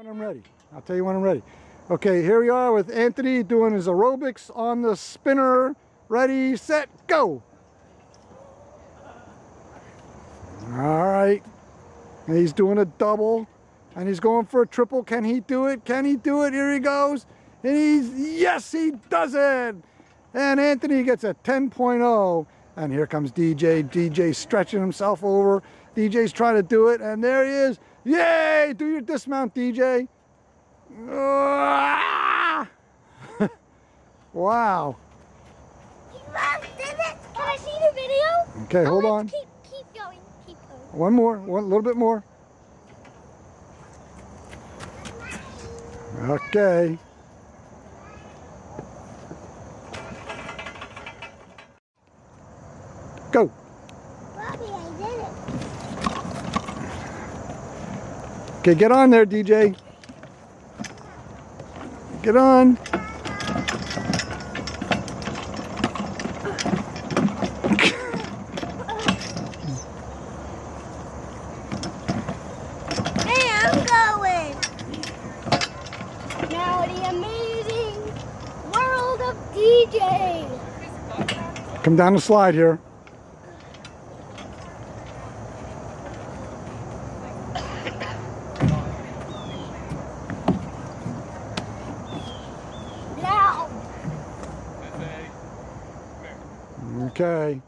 When I'm ready. I'll tell you when I'm ready. Okay, here we are with Anthony doing his aerobics on the spinner. Ready, set, go. All right. And he's doing a double and he's going for a triple. Can he do it? Can he do it? Here he goes. And yes, he does it. And Anthony gets a 10.0. And here comes DJ. DJ's stretching himself over. DJ's trying to do it. And there he is. Yay! Do your dismount, DJ. Wow. Mom, did it? Can I see the video? Okay, hold on. Keep going. Keep going. One more. One little bit more. Okay. Go. Bobby, I did it. Okay, get on there, DJ. Get on. Hey, I'm going. Now the amazing world of DJ. Come down the slide here. Now. Okay.